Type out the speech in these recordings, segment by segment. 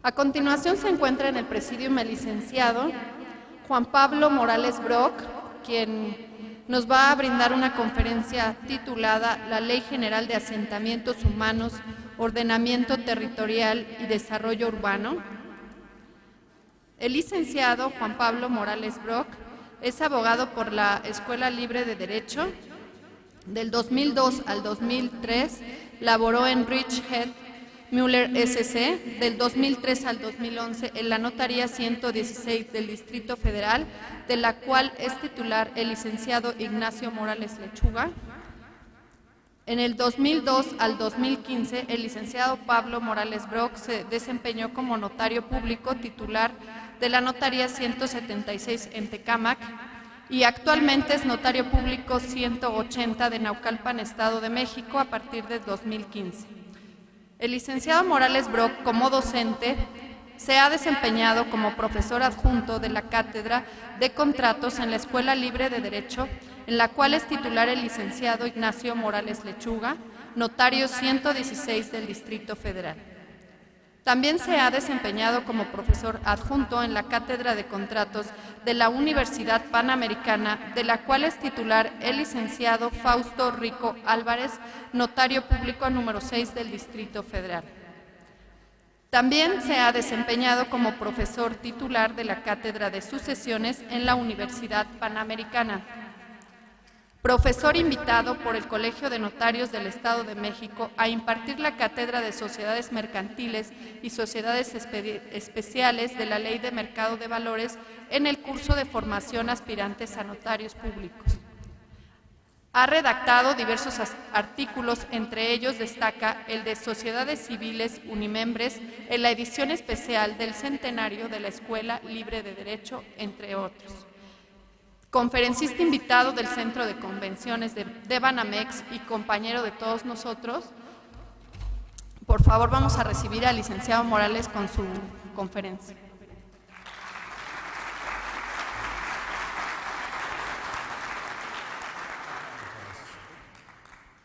A continuación se encuentra en el presidium el licenciado Juan Pablo Morales Brock, quien nos va a brindar una conferencia titulada La Ley General de Asentamientos Humanos, Ordenamiento Territorial y Desarrollo Urbano. El licenciado Juan Pablo Morales Brock es abogado por la Escuela Libre de Derecho. Del 2002 al 2003 laboró en Rich Head Müller SC. Del 2003 al 2011 en la Notaría 116 del Distrito Federal, de la cual es titular el licenciado Ignacio Morales Lechuga. En el 2002 al 2015, el licenciado Pablo Morales Brock se desempeñó como notario público titular de la Notaría 176 en Tecámac y actualmente es notario público 180 de Naucalpan, Estado de México, a partir de 2015. El licenciado Morales Brock, como docente, se ha desempeñado como profesor adjunto de la Cátedra de Contratos en la Escuela Libre de Derecho, en la cual es titular el licenciado Ignacio Morales Lechuga, notario 116 del Distrito Federal. También se ha desempeñado como profesor adjunto en la Cátedra de Contratos de la Universidad Panamericana, de la cual es titular el licenciado Fausto Rico Álvarez, notario público número 6 del Distrito Federal. También se ha desempeñado como profesor titular de la Cátedra de Sucesiones en la Universidad Panamericana. Profesor invitado por el Colegio de Notarios del Estado de México a impartir la Cátedra de Sociedades Mercantiles y Sociedades Especiales de la Ley de Mercado de Valores en el curso de formación aspirantes a notarios públicos. Ha redactado diversos artículos, entre ellos destaca el de Sociedades Civiles Unimembres en la edición especial del centenario de la Escuela Libre de Derecho, entre otros. Conferencista invitado del Centro de Convenciones de Banamex y compañero de todos nosotros. Por favor, vamos a recibir al licenciado Morales con su conferencia.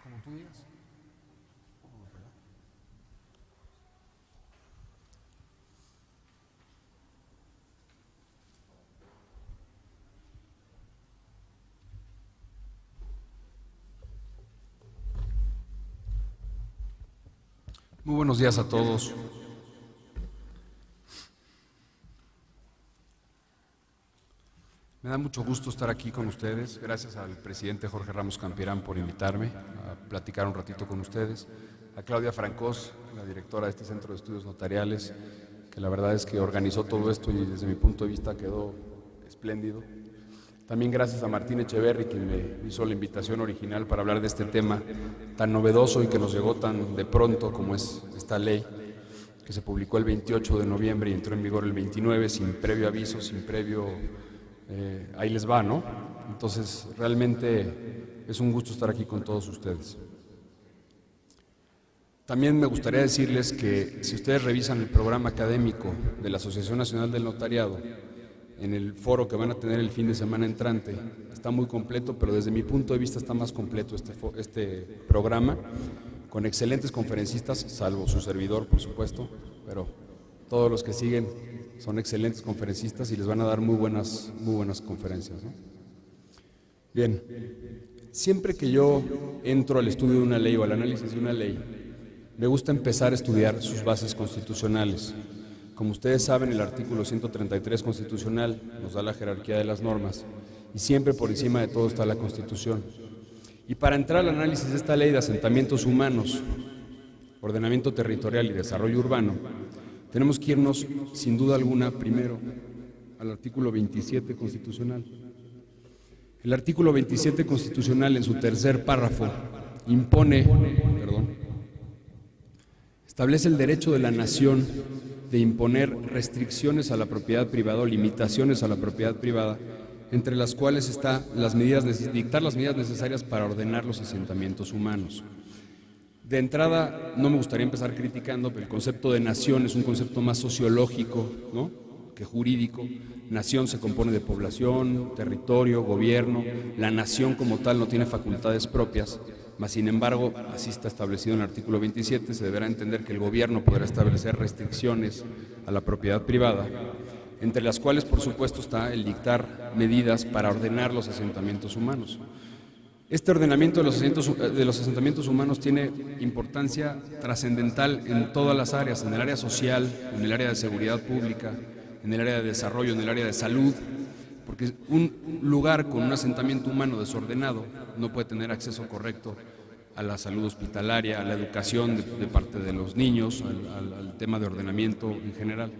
Como tú digas. Muy buenos días a todos. Me da mucho gusto estar aquí con ustedes. Gracias al presidente Jorge Ramos Campirán por invitarme a platicar un ratito con ustedes. A Claudia Francós, la directora de este Centro de Estudios Notariales, que la verdad es que organizó todo esto y desde mi punto de vista quedó espléndido. También gracias a Martín Echeverri, quien me hizo la invitación original para hablar de este tema tan novedoso y que nos llegó tan de pronto como es esta ley, que se publicó el 28 de noviembre y entró en vigor el 29, sin previo aviso, sin previo... ahí les va, ¿no? Entonces, realmente es un gusto estar aquí con todos ustedes. También me gustaría decirles que si ustedes revisan el programa académico de la Asociación Nacional del Notariado, en el foro que van a tener el fin de semana entrante, está muy completo, pero desde mi punto de vista está más completo este programa, con excelentes conferencistas, salvo su servidor, por supuesto, pero todos los que siguen son excelentes conferencistas y les van a dar muy buenas conferencias, ¿no? Bien, siempre que yo entro al estudio de una ley o al análisis de una ley, me gusta empezar a estudiar sus bases constitucionales. Como ustedes saben, el artículo 133 constitucional nos da la jerarquía de las normas y siempre por encima de todo está la Constitución. Y para entrar al análisis de esta ley de asentamientos humanos, ordenamiento territorial y desarrollo urbano, tenemos que irnos, sin duda alguna, primero al artículo 27 constitucional. El artículo 27 constitucional, en su tercer párrafo, establece el derecho de la nación de imponer restricciones a la propiedad privada o limitaciones a la propiedad privada, entre las cuales está dictar las medidas necesarias para ordenar los asentamientos humanos. De entrada, no me gustaría empezar criticando, pero el concepto de nación es un concepto más sociológico, ¿no? que jurídico. Nación se compone de población, territorio, gobierno. La nación como tal no tiene facultades propias, mas sin embargo, así está establecido en el artículo 27, se deberá entender que el gobierno podrá establecer restricciones a la propiedad privada, entre las cuales, por supuesto, está el dictar medidas para ordenar los asentamientos humanos. Este ordenamiento de los asentamientos humanos tiene importancia trascendental en todas las áreas, en el área social, en el área de seguridad pública, en el área de desarrollo, en el área de salud, porque un lugar con un asentamiento humano desordenado no puede tener acceso correcto a la salud hospitalaria, a la educación de parte de los niños, al tema de ordenamiento en general.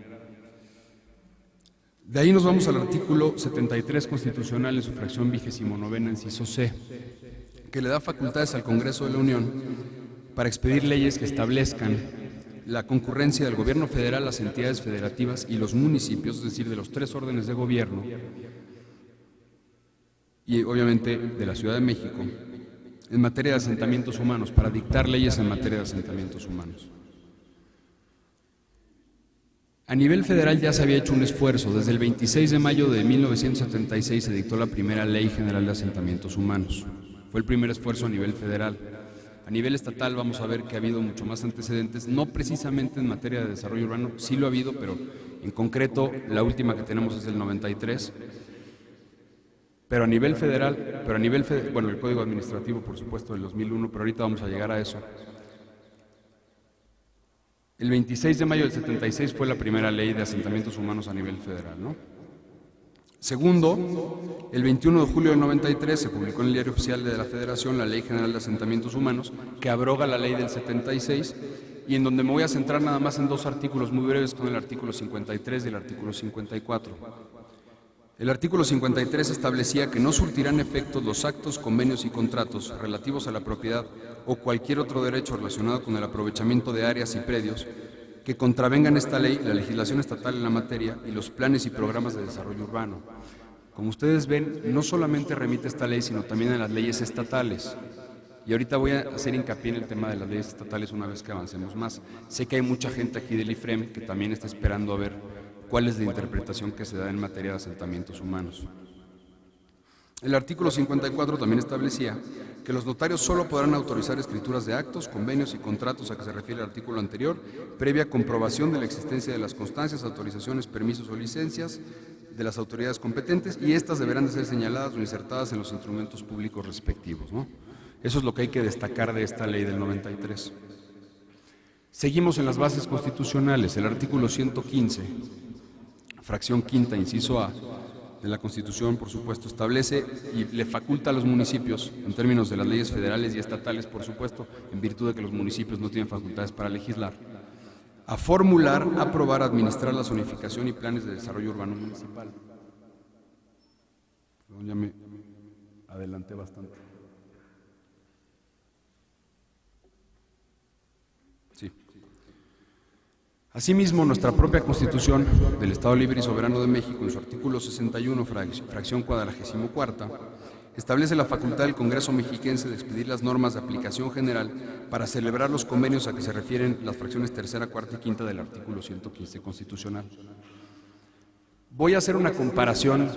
De ahí nos vamos al artículo 73 constitucional en su fracción 29, inciso C, que le da facultades al Congreso de la Unión para expedir leyes que establezcan la concurrencia del gobierno federal, las entidades federativas y los municipios, es decir, de los 3 órdenes de gobierno y obviamente de la Ciudad de México, en materia de asentamientos humanos, para dictar leyes en materia de asentamientos humanos. A nivel federal ya se había hecho un esfuerzo. Desde el 26 de mayo de 1976 se dictó la primera Ley General de Asentamientos Humanos. Fue el primer esfuerzo a nivel federal. A nivel estatal vamos a ver que ha habido mucho más antecedentes, no precisamente en materia de desarrollo urbano, sí lo ha habido, pero en concreto la última que tenemos es del 93. Pero a nivel federal, bueno, el Código Administrativo, por supuesto, del 2001, pero ahorita vamos a llegar a eso. El 26 de mayo del 76 fue la primera ley de asentamientos humanos a nivel federal, ¿no? Segundo, el 21 de julio del 93 se publicó en el Diario Oficial de la Federación la Ley General de Asentamientos Humanos, que abroga la ley del 76, y en donde me voy a centrar nada más en 2 artículos muy breves, con el artículo 53 y el artículo 54. El artículo 53 establecía que no surtirán efectos los actos, convenios y contratos relativos a la propiedad o cualquier otro derecho relacionado con el aprovechamiento de áreas y predios que contravengan esta ley, la legislación estatal en la materia y los planes y programas de desarrollo urbano. Como ustedes ven, no solamente remite esta ley, sino también a las leyes estatales. Y ahorita voy a hacer hincapié en el tema de las leyes estatales una vez que avancemos más. Sé que hay mucha gente aquí del IFREM que también está esperando a ver cuál es la interpretación que se da en materia de asentamientos humanos. El artículo 54 también establecía que los notarios solo podrán autorizar escrituras de actos, convenios y contratos a que se refiere el artículo anterior, previa comprobación de la existencia de las constancias, autorizaciones, permisos o licencias de las autoridades competentes, y estas deberán de ser señaladas o insertadas en los instrumentos públicos respectivos, ¿no? Eso es lo que hay que destacar de esta ley del 93. Seguimos en las bases constitucionales. El artículo 115, fracción quinta, inciso A, de la Constitución, por supuesto, establece y le faculta a los municipios, en términos de las leyes federales y estatales, por supuesto, en virtud de que los municipios no tienen facultades para legislar, a formular, aprobar, administrar la zonificación y planes de desarrollo urbano municipal. Ya me adelanté bastante. Sí. Asimismo, nuestra propia Constitución del Estado Libre y Soberano de México, en su artículo 61, fracción 44, establece la facultad del Congreso mexiquense de expedir las normas de aplicación general para celebrar los convenios a que se refieren las fracciones tercera, cuarta y quinta del artículo 115 constitucional. Voy a hacer una comparación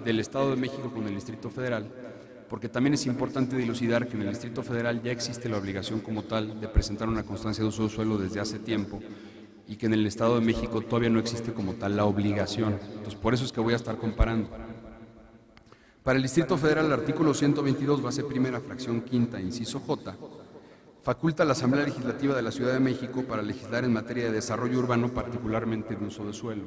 del Estado de México con el Distrito Federal, porque también es importante dilucidar que en el Distrito Federal ya existe la obligación como tal de presentar una constancia de uso de suelo desde hace tiempo, y que en el Estado de México todavía no existe como tal la obligación. Entonces, por eso es que voy a estar comparando. Para el Distrito Federal, el artículo 122, base primera, fracción quinta, inciso J, faculta a la Asamblea Legislativa de la Ciudad de México para legislar en materia de desarrollo urbano, particularmente de uso de suelo.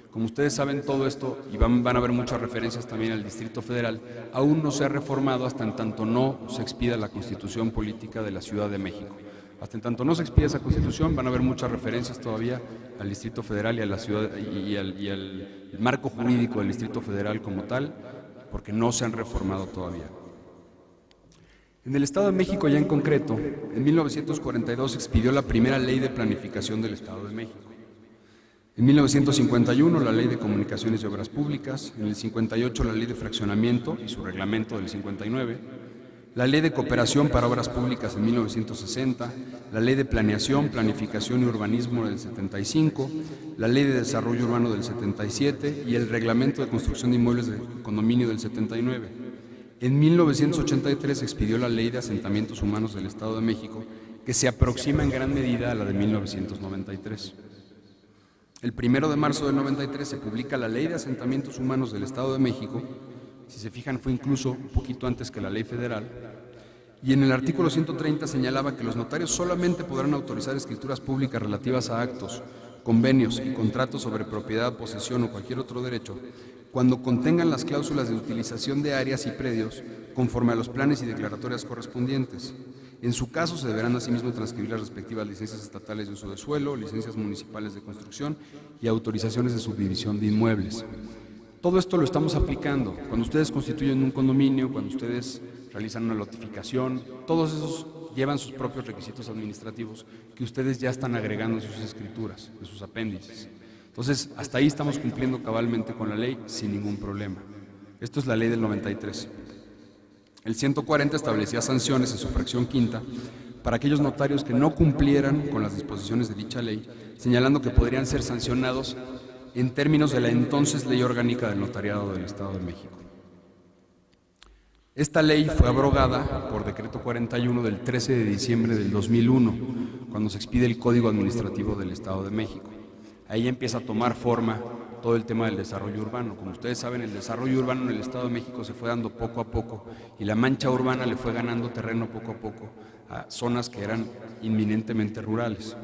Como ustedes saben, todo esto, y van a haber muchas referencias también al Distrito Federal, aún no se ha reformado hasta en tanto no se expida la Constitución Política de la Ciudad de México. Hasta en tanto no se expida esa Constitución, van a haber muchas referencias todavía al Distrito Federal y a la ciudad y al marco jurídico del Distrito Federal como tal, porque no se han reformado todavía. En el Estado de México, ya en concreto, en 1942 se expidió la primera Ley de Planificación del Estado de México. En 1951, la Ley de Comunicaciones y Obras Públicas. En el 58, la Ley de Fraccionamiento y su reglamento del 59. la Ley de Cooperación para Obras Públicas en 1960, la Ley de Planeación, Planificación y Urbanismo del 75, la Ley de Desarrollo Urbano del 77 y el Reglamento de Construcción de Inmuebles de Condominio del 79. En 1983 se expidió la Ley de Asentamientos Humanos del Estado de México, que se aproxima en gran medida a la de 1993. El 1 de marzo del 93 se publica la Ley de Asentamientos Humanos del Estado de México. Si se fijan, fue incluso un poquito antes que la ley federal, y en el artículo 130 señalaba que los notarios solamente podrán autorizar escrituras públicas relativas a actos, convenios y contratos sobre propiedad, posesión o cualquier otro derecho, cuando contengan las cláusulas de utilización de áreas y predios conforme a los planes y declaratorias correspondientes. En su caso, se deberán asimismo transcribir las respectivas licencias estatales de uso de suelo, licencias municipales de construcción y autorizaciones de subdivisión de inmuebles. Todo esto lo estamos aplicando. Cuando ustedes constituyen un condominio, cuando ustedes realizan una notificación, todos esos llevan sus propios requisitos administrativos que ustedes ya están agregando en sus escrituras, en sus apéndices. Entonces, hasta ahí estamos cumpliendo cabalmente con la ley sin ningún problema. Esto es la ley del 93. El 140 establecía sanciones en su fracción quinta para aquellos notarios que no cumplieran con las disposiciones de dicha ley, señalando que podrían ser sancionados en términos de la entonces Ley Orgánica del Notariado del Estado de México. Esta ley fue abrogada por Decreto 41 del 13 de diciembre del 2001, cuando se expide el Código Administrativo del Estado de México. Ahí empieza a tomar forma todo el tema del desarrollo urbano. Como ustedes saben, el desarrollo urbano en el Estado de México se fue dando poco a poco y la mancha urbana le fue ganando terreno poco a poco a zonas que eran inminentemente rurales.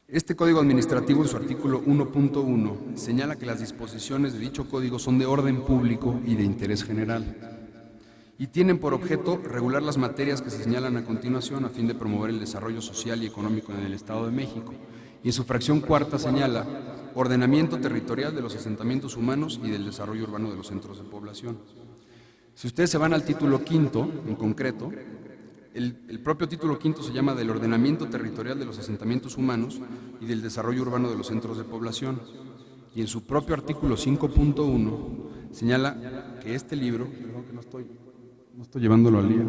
Este Código Administrativo, en su artículo 1.1, señala que las disposiciones de dicho código son de orden público y de interés general y tienen por objeto regular las materias que se señalan a continuación a fin de promover el desarrollo social y económico en el Estado de México. Y en su fracción cuarta señala ordenamiento territorial de los asentamientos humanos y del desarrollo urbano de los centros de población. Si ustedes se van al título quinto, en concreto, el propio título quinto se llama del ordenamiento territorial de los asentamientos humanos y del desarrollo urbano de los centros de población. Y en su propio artículo 5.1 señala que este libro, perdón que no estoy llevándolo al día.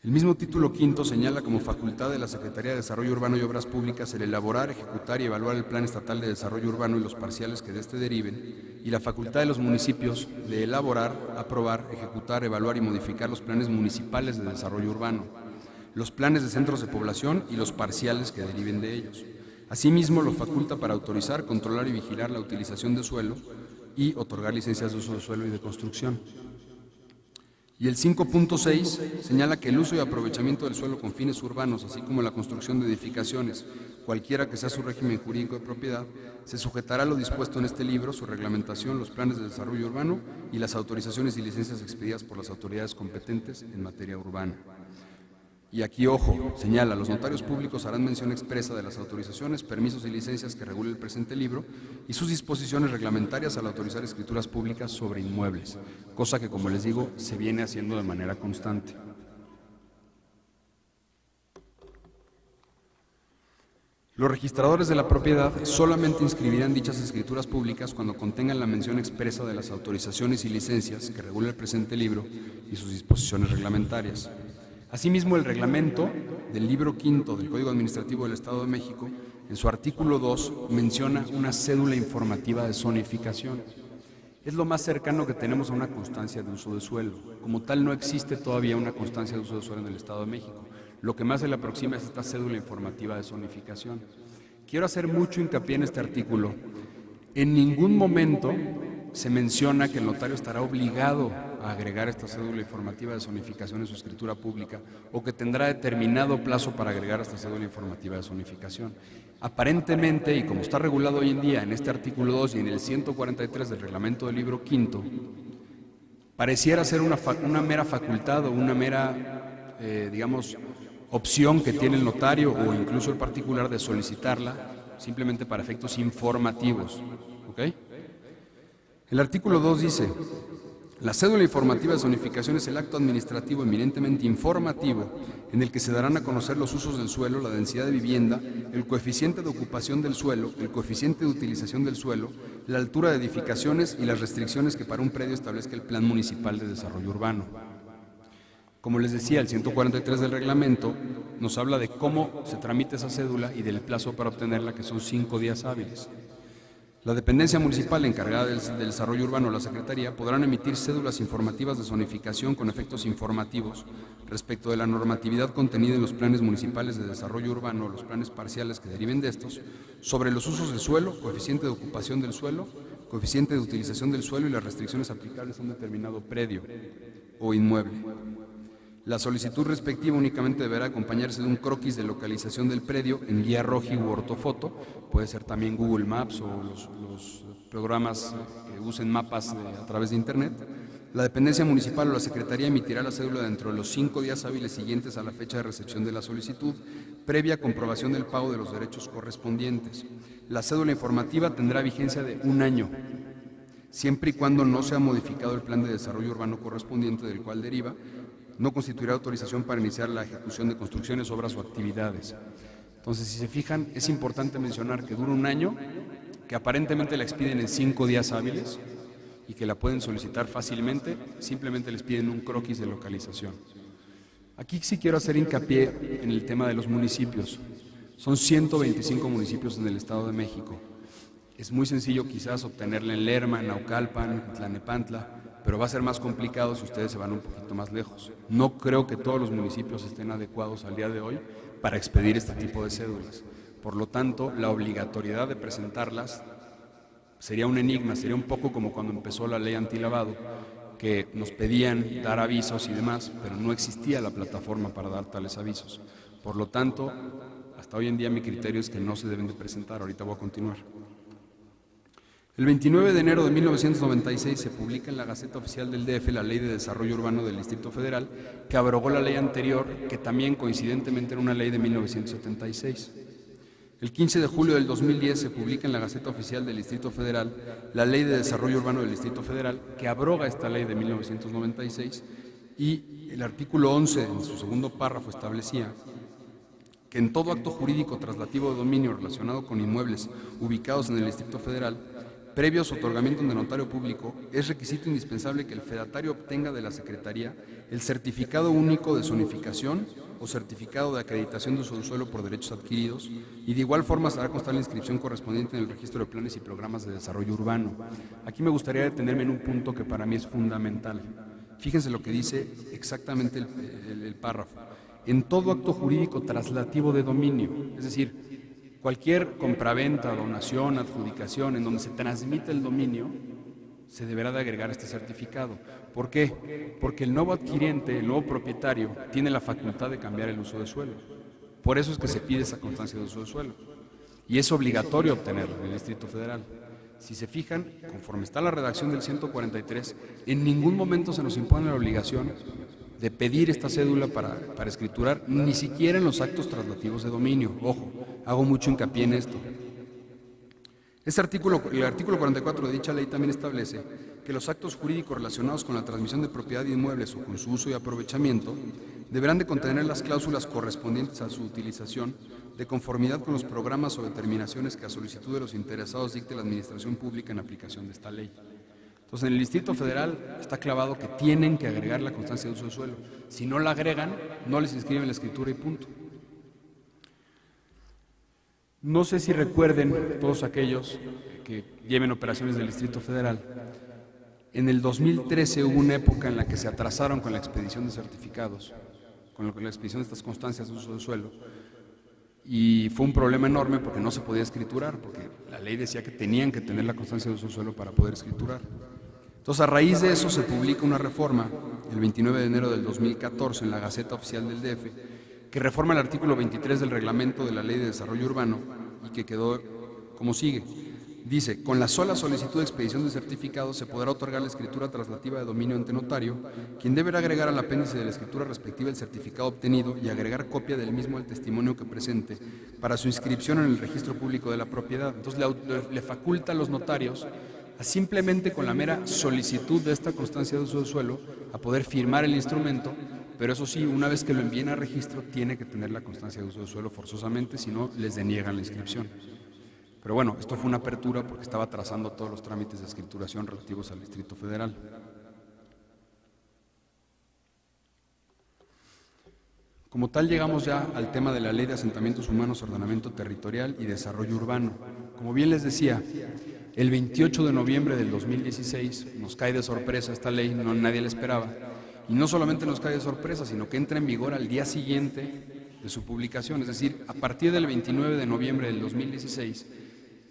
El mismo título quinto señala como facultad de la Secretaría de Desarrollo Urbano y Obras Públicas el elaborar, ejecutar y evaluar el Plan Estatal de Desarrollo Urbano y los parciales que de este deriven, y la facultad de los municipios de elaborar, aprobar, ejecutar, evaluar y modificar los planes municipales de desarrollo urbano, los planes de centros de población y los parciales que deriven de ellos. Asimismo, lo faculta para autorizar, controlar y vigilar la utilización de suelo y otorgar licencias de uso de suelo y de construcción. Y el 5.6 señala que el uso y aprovechamiento del suelo con fines urbanos, así como la construcción de edificaciones, cualquiera que sea su régimen jurídico de propiedad, se sujetará a lo dispuesto en este libro, su reglamentación, los planes de desarrollo urbano y las autorizaciones y licencias expedidas por las autoridades competentes en materia urbana. Y aquí, ojo, señala, los notarios públicos harán mención expresa de las autorizaciones, permisos y licencias que regule el presente libro y sus disposiciones reglamentarias al autorizar escrituras públicas sobre inmuebles, cosa que, como les digo, se viene haciendo de manera constante. Los registradores de la propiedad solamente inscribirán dichas escrituras públicas cuando contengan la mención expresa de las autorizaciones y licencias que regula el presente libro y sus disposiciones reglamentarias. Asimismo, el reglamento del libro quinto del Código Administrativo del Estado de México, en su artículo 2, menciona una cédula informativa de zonificación. Es lo más cercano que tenemos a una constancia de uso de suelo. Como tal, no existe todavía una constancia de uso de suelo en el Estado de México. Lo que más se le aproxima es esta cédula informativa de zonificación. Quiero hacer mucho hincapié en este artículo. En ningún momento se menciona que el notario estará obligado a agregar esta cédula informativa de zonificación en su escritura pública o que tendrá determinado plazo para agregar esta cédula informativa de zonificación. Aparentemente, y como está regulado hoy en día en este artículo 2 y en el 143 del reglamento del libro quinto, pareciera ser una mera facultad o una mera, opción que tiene el notario o incluso el particular de solicitarla simplemente para efectos informativos. ¿Ok? El artículo 2 dice: La cédula informativa de zonificación es el acto administrativo eminentemente informativo en el que se darán a conocer los usos del suelo, la densidad de vivienda, el coeficiente de ocupación del suelo, el coeficiente de utilización del suelo, la altura de edificaciones y las restricciones que para un predio establezca el Plan Municipal de Desarrollo Urbano. Como les decía, el 143 del reglamento nos habla de cómo se tramita esa cédula y del plazo para obtenerla, que son 5 días hábiles. La dependencia municipal encargada del desarrollo urbano, la Secretaría, podrán emitir cédulas informativas de zonificación con efectos informativos respecto de la normatividad contenida en los planes municipales de desarrollo urbano o los planes parciales que deriven de estos, sobre los usos del suelo, coeficiente de ocupación del suelo, coeficiente de utilización del suelo y las restricciones aplicables a un determinado predio o inmueble. La solicitud respectiva únicamente deberá acompañarse de un croquis de localización del predio en guía roji u ortofoto, puede ser también Google Maps o los programas que usen mapas a través de Internet. La dependencia municipal o la Secretaría emitirá la cédula dentro de los 5 días hábiles siguientes a la fecha de recepción de la solicitud, previa comprobación del pago de los derechos correspondientes. La cédula informativa tendrá vigencia de 1 año, siempre y cuando no sea modificado el plan de desarrollo urbano correspondiente del cual deriva. No constituirá autorización para iniciar la ejecución de construcciones, obras o actividades. Entonces, si se fijan, es importante mencionar que dura 1 año, que aparentemente la expiden en 5 días hábiles y que la pueden solicitar fácilmente, simplemente les piden un croquis de localización. Aquí sí quiero hacer hincapié en el tema de los municipios. Son 125 municipios en el Estado de México. Es muy sencillo quizás obtenerla en Lerma, en Naucalpan, en Tlanepantla, pero va a ser más complicado si ustedes se van un poquito más lejos. No creo que todos los municipios estén adecuados al día de hoy para expedir este tipo de cédulas. Por lo tanto, la obligatoriedad de presentarlas sería un enigma, sería un poco como cuando empezó la ley antilavado, que nos pedían dar avisos y demás, pero no existía la plataforma para dar tales avisos. Por lo tanto, hasta hoy en día mi criterio es que no se deben de presentar. Ahorita voy a continuar. El 29 de enero de 1996 se publica en la Gaceta Oficial del DF la Ley de Desarrollo Urbano del Distrito Federal, que abrogó la ley anterior, que también coincidentemente era una ley de 1976. El 15 de julio del 2010 se publica en la Gaceta Oficial del Distrito Federal la Ley de Desarrollo Urbano del Distrito Federal, que abroga esta ley de 1996, y el artículo 11, en su segundo párrafo, establecía que en todo acto jurídico traslativo de dominio relacionado con inmuebles ubicados en el Distrito Federal, previo a su otorgamiento de notario público, es requisito indispensable que el fedatario obtenga de la Secretaría el certificado único de zonificación o certificado de acreditación de uso del suelo por derechos adquiridos, y de igual forma se hará constar la inscripción correspondiente en el registro de planes y programas de desarrollo urbano. Aquí me gustaría detenerme en un punto que para mí es fundamental. Fíjense lo que dice exactamente el párrafo. En todo acto jurídico traslativo de dominio, es decir, cualquier compraventa, donación, adjudicación, en donde se transmite el dominio, se deberá de agregar este certificado. ¿Por qué? Porque el nuevo adquiriente, el nuevo propietario, tiene la facultad de cambiar el uso de suelo. Por eso es que se pide esa constancia de uso de suelo. Y es obligatorio obtenerlo en el Distrito Federal. Si se fijan, conforme está la redacción del 143, en ningún momento se nos impone la obligación de pedir esta cédula para escriturar, ni siquiera en los actos traslativos de dominio. Ojo, hago mucho hincapié en esto. El artículo 44 de dicha ley también establece que los actos jurídicos relacionados con la transmisión de propiedad de inmuebles o con su uso y aprovechamiento deberán de contener las cláusulas correspondientes a su utilización de conformidad con los programas o determinaciones que a solicitud de los interesados dicte la Administración Pública en aplicación de esta ley. Entonces, en el Distrito Federal está clavado que tienen que agregar la constancia de uso del suelo. Si no la agregan, no les inscriben la escritura y punto. No sé si recuerden todos aquellos que lleven operaciones del Distrito Federal. En el 2013 hubo una época en la que se atrasaron con la expedición de certificados, con la expedición de estas constancias de uso del suelo. Y fue un problema enorme porque no se podía escriturar, porque la ley decía que tenían que tener la constancia de uso del suelo para poder escriturar. Entonces, a raíz de eso se publica una reforma, el 29 de enero del 2014, en la Gaceta Oficial del DF, que reforma el artículo 23 del reglamento de la Ley de Desarrollo Urbano y que quedó como sigue. Dice, con la sola solicitud de expedición de certificado se podrá otorgar la escritura traslativa de dominio ante notario, quien deberá agregar al apéndice de la escritura respectiva el certificado obtenido y agregar copia del mismo al testimonio que presente para su inscripción en el registro público de la propiedad. Entonces le faculta a los notarios simplemente con la mera solicitud de esta constancia de uso de suelo, a poder firmar el instrumento, pero eso sí, una vez que lo envíen a registro, tiene que tener la constancia de uso de suelo forzosamente, si no, les deniegan la inscripción. Pero bueno, esto fue una apertura porque estaba trazando todos los trámites de escrituración relativos al Distrito Federal. Como tal, llegamos ya al tema de la Ley de Asentamientos Humanos, Ordenamiento Territorial y Desarrollo Urbano. Como bien les decía, el 28 de noviembre del 2016 nos cae de sorpresa esta ley, nadie la esperaba. Y no solamente nos cae de sorpresa, sino que entra en vigor al día siguiente de su publicación. Es decir, a partir del 29 de noviembre del 2016,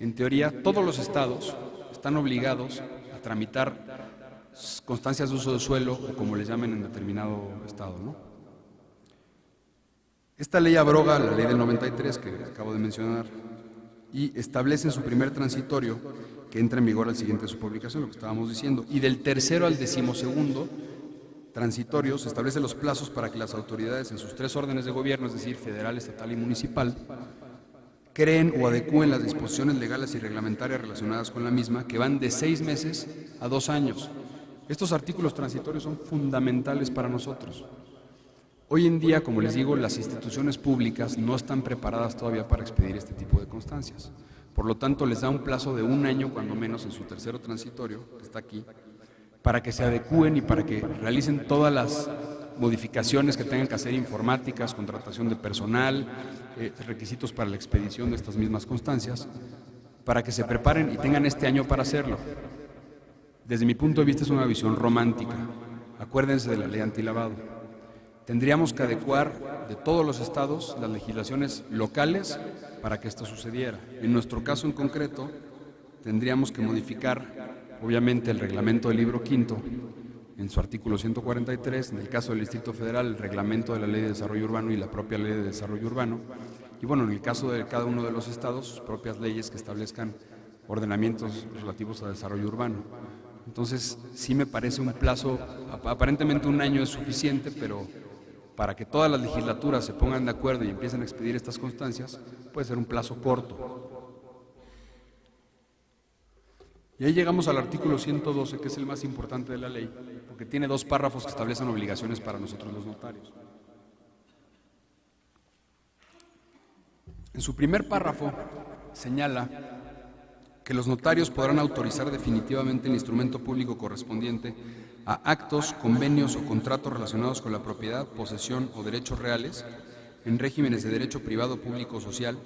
en teoría, todos los estados están obligados a tramitar constancias de uso de suelo, o como les llamen en determinado estado, ¿no? Esta ley abroga la ley del 93 que acabo de mencionar y establece en su primer transitorio, que entra en vigor al siguiente de su publicación, lo que estábamos diciendo, y del tercero al 12º transitorio se establecen los plazos para que las autoridades en sus 3 órdenes de gobierno, es decir, federal, estatal y municipal, creen o adecúen las disposiciones legales y reglamentarias relacionadas con la misma, que van de 6 meses a 2 años. Estos artículos transitorios son fundamentales para nosotros. Hoy en día, como les digo, las instituciones públicas no están preparadas todavía para expedir este tipo de constancias. Por lo tanto, les da un plazo de 1 año, cuando menos, en su tercero transitorio, que está aquí, para que se adecúen y para que realicen todas las modificaciones que tengan que hacer, informáticas, contratación de personal, requisitos para la expedición de estas mismas constancias, para que se preparen y tengan este año para hacerlo. Desde mi punto de vista es una visión romántica. Acuérdense de la ley antilavado. Tendríamos que adecuar de todos los estados las legislaciones locales para que esto sucediera. En nuestro caso en concreto, tendríamos que modificar, obviamente, el reglamento del libro quinto, en su artículo 143, en el caso del Distrito Federal, el reglamento de la Ley de Desarrollo Urbano y la propia Ley de Desarrollo Urbano, y bueno, en el caso de cada uno de los estados, sus propias leyes que establezcan ordenamientos relativos a desarrollo urbano. Entonces, sí me parece un plazo, aparentemente 1 año es suficiente, pero para que todas las legislaturas se pongan de acuerdo y empiecen a expedir estas constancias, puede ser un plazo corto. Y ahí llegamos al artículo 112, que es el más importante de la ley, porque tiene 2 párrafos que establecen obligaciones para nosotros los notarios. En su primer párrafo señala que los notarios podrán autorizar definitivamente el instrumento público correspondiente a actos, convenios o contratos relacionados con la propiedad, posesión o derechos reales en regímenes de derecho privado, público o social,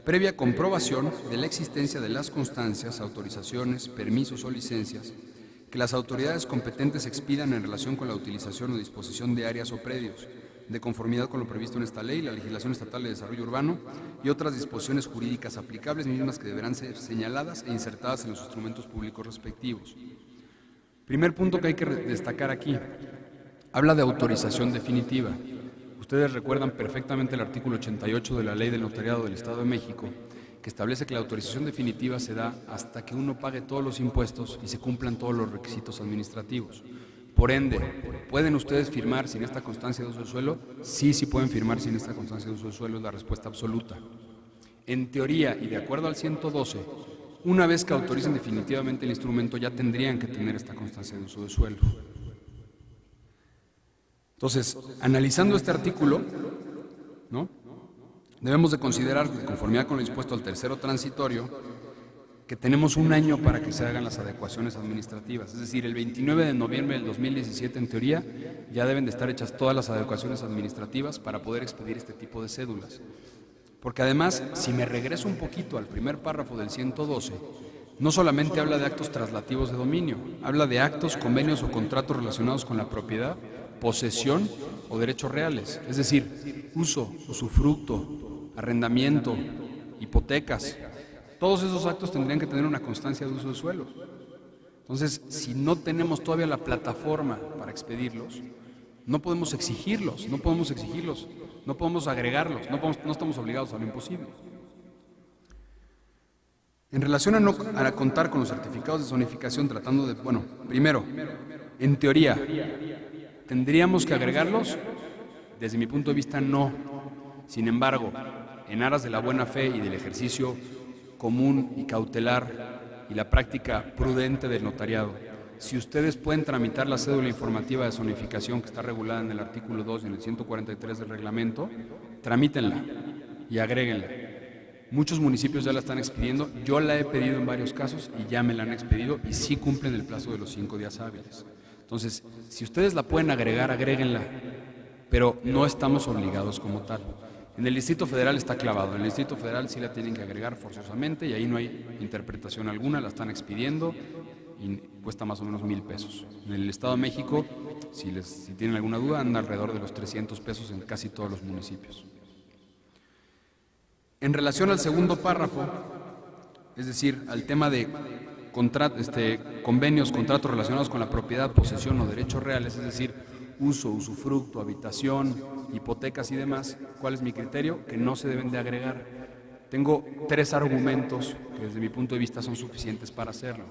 previa comprobación de la existencia de las constancias, autorizaciones, permisos o licencias que las autoridades competentes expidan en relación con la utilización o disposición de áreas o predios, de conformidad con lo previsto en esta ley, la legislación estatal de desarrollo urbano y otras disposiciones jurídicas aplicables, mismas que deberán ser señaladas e insertadas en los instrumentos públicos respectivos. Primer punto que hay que destacar aquí, habla de autorización definitiva. Ustedes recuerdan perfectamente el artículo 88 de la Ley del Notariado del Estado de México, que establece que la autorización definitiva se da hasta que uno pague todos los impuestos y se cumplan todos los requisitos administrativos. Por ende, ¿pueden ustedes firmar sin esta constancia de uso de suelo? Sí, sí pueden firmar sin esta constancia de uso de suelo, es la respuesta absoluta. En teoría, y de acuerdo al 112, una vez que autoricen definitivamente el instrumento, ya tendrían que tener esta constancia de uso de suelo. Entonces, analizando este artículo, ¿no?, debemos de considerar, de conformidad con lo dispuesto al tercero transitorio, que tenemos 1 año para que se hagan las adecuaciones administrativas. Es decir, el 29 de noviembre del 2017, en teoría, ya deben de estar hechas todas las adecuaciones administrativas para poder expedir este tipo de cédulas. Porque además, si me regreso un poquito al primer párrafo del 112, no solamente habla de actos traslativos de dominio, habla de actos, convenios o contratos relacionados con la propiedad, posesión o derechos reales, es decir, uso, usufructo, arrendamiento, hipotecas. Todos esos actos tendrían que tener una constancia de uso de suelo. Entonces, si no tenemos todavía la plataforma para expedirlos, no podemos exigirlos, no podemos agregarlos, no estamos obligados a lo imposible. En relación a contar con los certificados de zonificación, tratando de, bueno, primero, en teoría, ¿tendríamos que agregarlos? Desde mi punto de vista, no. Sin embargo, en aras de la buena fe y del ejercicio común y cautelar y la práctica prudente del notariado. Si ustedes pueden tramitar la cédula informativa de zonificación que está regulada en el artículo 2 y en el 143 del reglamento, tramítenla y agréguenla. Muchos municipios ya la están expidiendo, yo la he pedido en varios casos y ya me la han expedido y sí cumplen el plazo de los 5 días hábiles. Entonces, si ustedes la pueden agregar, agréguenla, pero no estamos obligados como tal. En el Distrito Federal está clavado, en el Distrito Federal sí la tienen que agregar forzosamente y ahí no hay interpretación alguna, la están expidiendo y cuesta más o menos 1,000 pesos. En el Estado de México, si tienen alguna duda, anda alrededor de los 300 pesos en casi todos los municipios. En relación al segundo párrafo, es decir, al tema de convenios, contratos relacionados con la propiedad, posesión o derechos reales, es decir, uso, usufructo, habitación, hipotecas y demás, ¿cuál es mi criterio? Que no se deben de agregar. Tengo 3 argumentos que desde mi punto de vista son suficientes para hacerlo.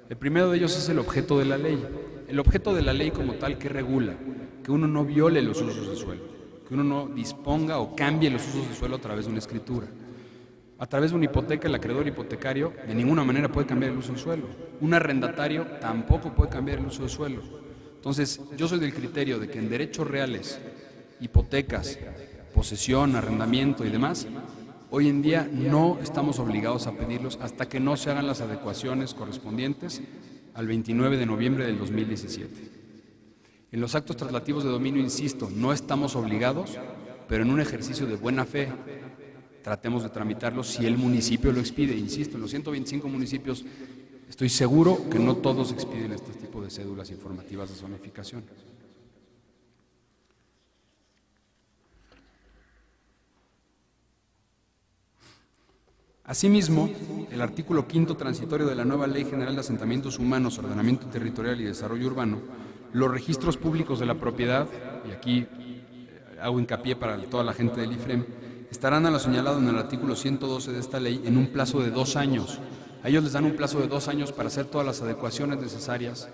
El primero de ellos es el objeto de la ley. El objeto de la ley como tal, que regula que uno no viole los usos de suelo, que uno no disponga o cambie los usos de suelo a través de una escritura. A través de una hipoteca, el acreedor hipotecario de ninguna manera puede cambiar el uso del suelo. Un arrendatario tampoco puede cambiar el uso del suelo. Entonces, yo soy del criterio de que en derechos reales, hipotecas, posesión, arrendamiento y demás, hoy en día no estamos obligados a pedirlos hasta que no se hagan las adecuaciones correspondientes al 29 de noviembre del 2017. En los actos traslativos de dominio, insisto, no estamos obligados, pero en un ejercicio de buena fe, tratemos de tramitarlos si el municipio lo expide. Insisto, en los 125 municipios estoy seguro que no todos expiden este tipo de cédulas informativas de zonificación. Asimismo, el artículo 5º transitorio de la nueva Ley General de Asentamientos Humanos, Ordenamiento Territorial y Desarrollo Urbano, los registros públicos de la propiedad, y aquí hago hincapié para toda la gente del IFREM, estarán a lo señalado en el artículo 112 de esta ley en un plazo de 2 años. A ellos les dan un plazo de 2 años para hacer todas las adecuaciones necesarias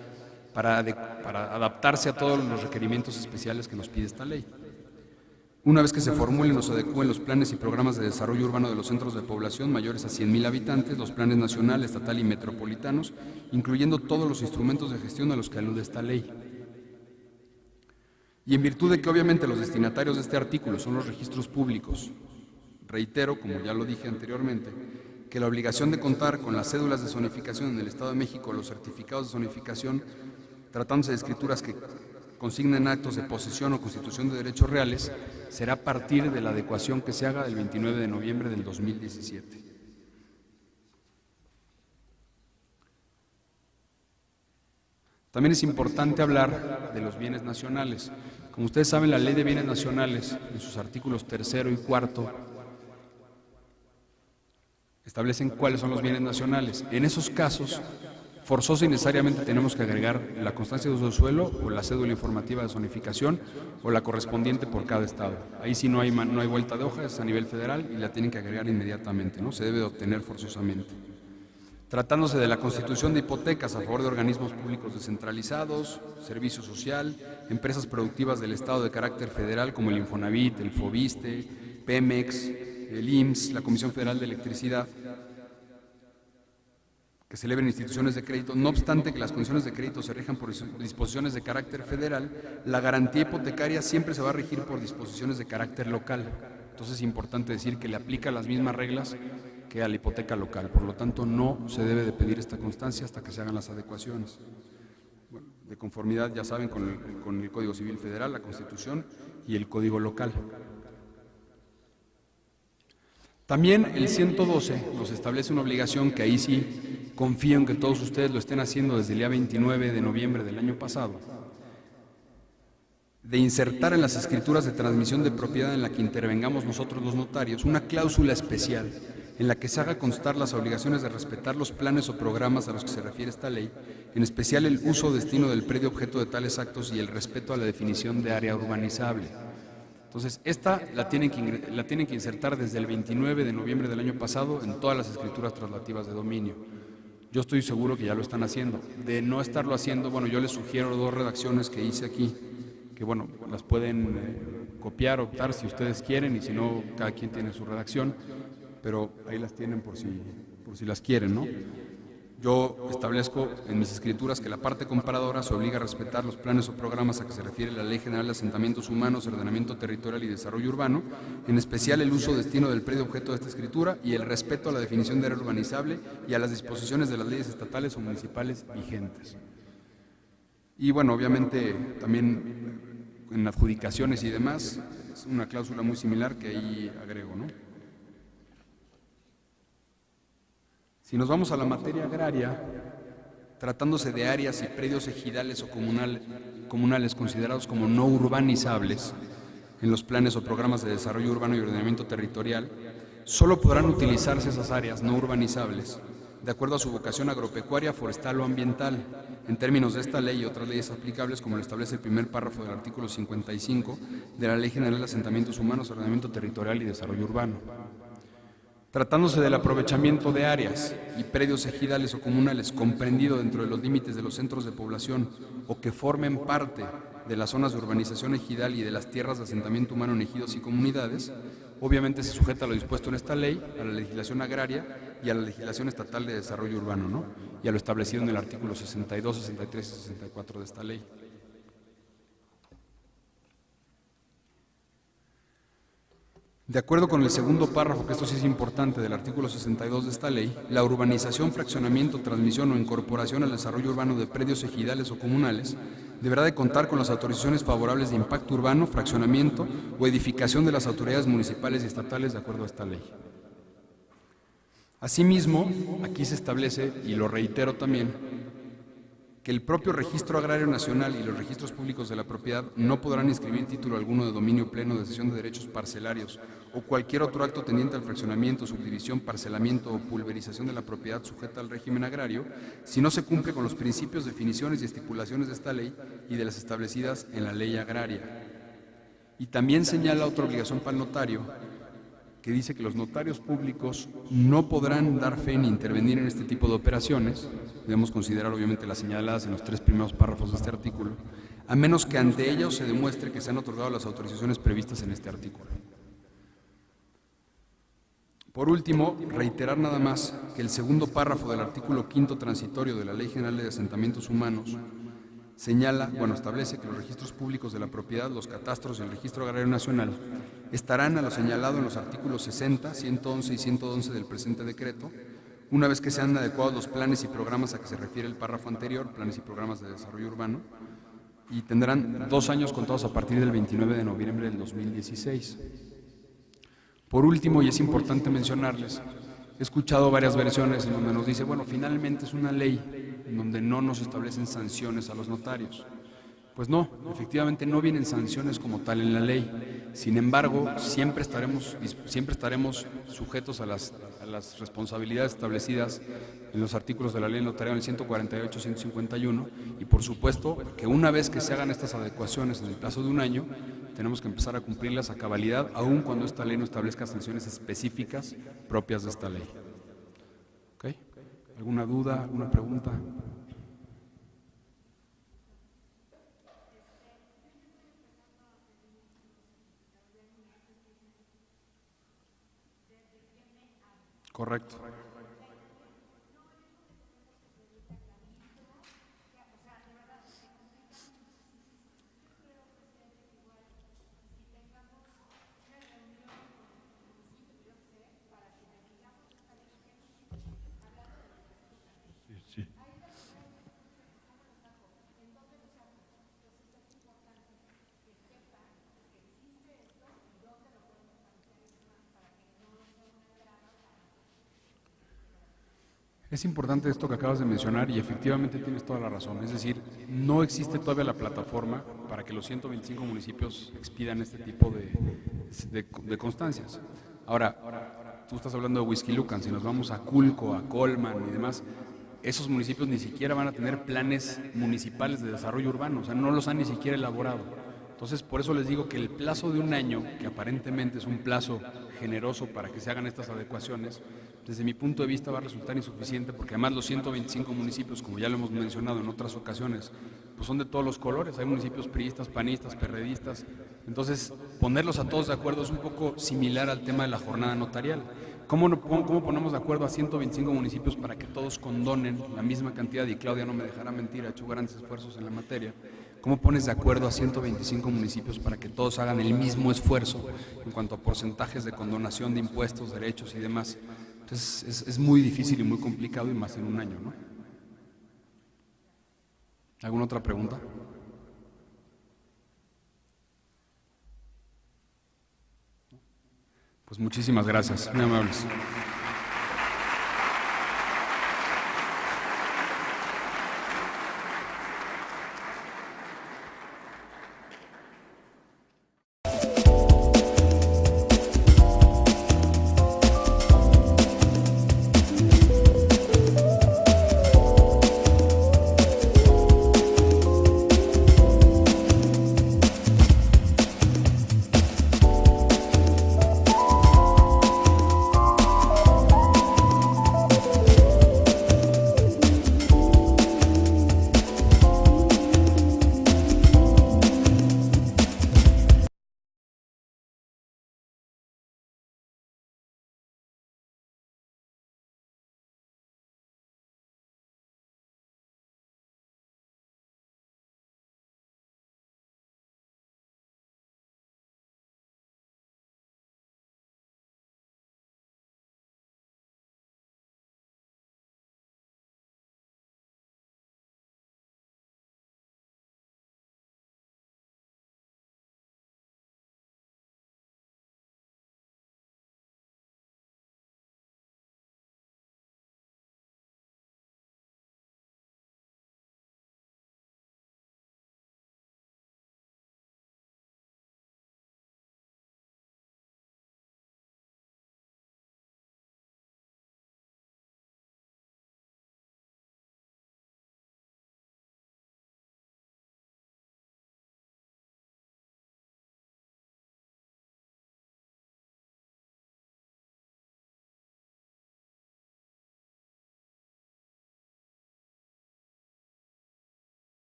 para adaptarse a todos los requerimientos especiales que nos pide esta ley. Una vez que se formulen o se adecúen los planes y programas de desarrollo urbano de los centros de población mayores a 100,000 habitantes, los planes nacional, estatal y metropolitanos, incluyendo todos los instrumentos de gestión a los que alude esta ley. Y en virtud de que obviamente los destinatarios de este artículo son los registros públicos, reitero, como ya lo dije anteriormente, que la obligación de contar con las cédulas de zonificación en el Estado de México, los certificados de zonificación, tratándose de escrituras que consignen actos de posesión o constitución de derechos reales, será a partir de la adecuación que se haga del 29 de noviembre del 2017. También es importante hablar de los bienes nacionales. Como ustedes saben, la Ley de Bienes Nacionales, en sus artículos 3º y 4º, establecen cuáles son los bienes nacionales. En esos casos, forzosa y necesariamente tenemos que agregar la constancia de uso de suelo o la cédula informativa de zonificación o la correspondiente por cada estado. Ahí sí no hay vuelta de hoja, es a nivel federal y la tienen que agregar inmediatamente, ¿no? Se debe de obtener forzosamente. Tratándose de la constitución de hipotecas a favor de organismos públicos descentralizados, servicio social, empresas productivas del Estado de carácter federal como el Infonavit, el Fobiste, Pemex, el IMSS, la Comisión Federal de Electricidad, que celebren instituciones de crédito, no obstante que las condiciones de crédito se rijan por disposiciones de carácter federal, la garantía hipotecaria siempre se va a regir por disposiciones de carácter local. Entonces es importante decir que le aplica las mismas reglas que a la hipoteca local, por lo tanto no se debe de pedir esta constancia hasta que se hagan las adecuaciones. Bueno, de conformidad, ya saben, con el Código Civil Federal, la Constitución y el Código Local. También el 112 nos establece una obligación que ahí sí confío en que todos ustedes lo estén haciendo desde el día 29 de noviembre del año pasado, de insertar en las escrituras de transmisión de propiedad en la que intervengamos nosotros los notarios una cláusula especial en la que se haga constar las obligaciones de respetar los planes o programas a los que se refiere esta ley, en especial el uso o destino del predio objeto de tales actos y el respeto a la definición de área urbanizable. Entonces, esta la tienen que insertar desde el 29 de noviembre del año pasado en todas las escrituras traslativas de dominio. Yo estoy seguro que ya lo están haciendo. De no estarlo haciendo, bueno, yo les sugiero 2 redacciones que hice aquí, que bueno, las pueden copiar, optar si ustedes quieren, y si no, cada quien tiene su redacción, pero ahí las tienen por si las quieren, ¿no? Yo establezco en mis escrituras que la parte compradora se obliga a respetar los planes o programas a que se refiere la Ley General de Asentamientos Humanos, Ordenamiento Territorial y Desarrollo Urbano, en especial el uso o destino del predio objeto de esta escritura y el respeto a la definición de área urbanizable y a las disposiciones de las leyes estatales o municipales vigentes. Y bueno, obviamente también en adjudicaciones y demás, es una cláusula muy similar que ahí agrego, ¿no? Si nos vamos a la materia agraria, tratándose de áreas y predios ejidales o comunales considerados como no urbanizables en los planes o programas de desarrollo urbano y ordenamiento territorial, solo podrán utilizarse esas áreas no urbanizables de acuerdo a su vocación agropecuaria, forestal o ambiental, en términos de esta ley y otras leyes aplicables, como lo establece el primer párrafo del artículo 55 de la Ley General de Asentamientos Humanos, Ordenamiento Territorial y Desarrollo Urbano. Tratándose del aprovechamiento de áreas y predios ejidales o comunales comprendido dentro de los límites de los centros de población o que formen parte de las zonas de urbanización ejidal y de las tierras de asentamiento humano en ejidos y comunidades, obviamente se sujeta a lo dispuesto en esta ley, a la legislación agraria y a la legislación estatal de desarrollo urbano, ¿no? Y a lo establecido en el artículo 62, 63 y 64 de esta ley. De acuerdo con el segundo párrafo, que esto sí es importante, del artículo 62 de esta ley, la urbanización, fraccionamiento, transmisión o incorporación al desarrollo urbano de predios ejidales o comunales deberá de contar con las autorizaciones favorables de impacto urbano, fraccionamiento o edificación de las autoridades municipales y estatales de acuerdo a esta ley. Asimismo, aquí se establece, y lo reitero también, que el propio Registro Agrario Nacional y los registros públicos de la propiedad no podrán inscribir título alguno de dominio pleno de cesión de derechos parcelarios o cualquier otro acto tendiente al fraccionamiento, subdivisión, parcelamiento o pulverización de la propiedad sujeta al régimen agrario si no se cumple con los principios, definiciones y estipulaciones de esta ley y de las establecidas en la ley agraria. Y también señala otra obligación para el notario, que dice que los notarios públicos no podrán dar fe ni intervenir en este tipo de operaciones, debemos considerar obviamente las señaladas en los 3 primeros párrafos de este artículo, a menos que ante ellos se demuestre que se han otorgado las autorizaciones previstas en este artículo. Por último, reiterar nada más que el segundo párrafo del artículo 5º transitorio de la Ley General de Asentamientos Humanos establece que los registros públicos de la propiedad, los catastros y el Registro Agrario Nacional estarán a lo señalado en los artículos 60, 111 y 111 del presente decreto, una vez que sean adecuados los planes y programas a que se refiere el párrafo anterior, planes y programas de desarrollo urbano, y tendrán 2 años contados a partir del 29 de noviembre del 2016. Por último, y es importante mencionarles, he escuchado varias versiones en donde nos dice, bueno, finalmente es una ley en donde no nos establecen sanciones a los notarios. Pues no, efectivamente no vienen sanciones como tal en la ley. Sin embargo, siempre estaremos sujetos a las responsabilidades establecidas en los artículos de la ley notarial, el 148, 151, y por supuesto que una vez que se hagan estas adecuaciones en el plazo de 1 año, tenemos que empezar a cumplirlas a cabalidad, aun cuando esta ley no establezca sanciones específicas propias de esta ley. ¿Ok? ¿Alguna duda, alguna pregunta? Correcto. Sí. Es importante esto que acabas de mencionar y efectivamente tienes toda la razón. Es decir, no existe todavía la plataforma para que los 125 municipios expidan este tipo de constancias. Ahora, tú estás hablando de Huixquilucan, si nos vamos a Culco, a Colman y demás, esos municipios ni siquiera van a tener planes municipales de desarrollo urbano, o sea, no los han ni siquiera elaborado. Entonces, por eso les digo que el plazo de 1 año, que aparentemente es un plazo generoso para que se hagan estas adecuaciones, desde mi punto de vista va a resultar insuficiente, porque además los 125 municipios, como ya lo hemos mencionado en otras ocasiones, pues son de todos los colores, hay municipios priistas, panistas, perredistas, entonces ponerlos a todos de acuerdo es un poco similar al tema de la jornada notarial. ¿Cómo ponemos de acuerdo a 125 municipios para que todos condonen la misma cantidad? Y Claudia no me dejará mentir, ha hecho grandes esfuerzos en la materia. ¿Cómo pones de acuerdo a 125 municipios para que todos hagan el mismo esfuerzo en cuanto a porcentajes de condonación de impuestos, derechos y demás? Entonces es muy difícil y muy complicado, y más en un año, ¿no? ¿Alguna otra pregunta? Pues muchísimas gracias, muy amables.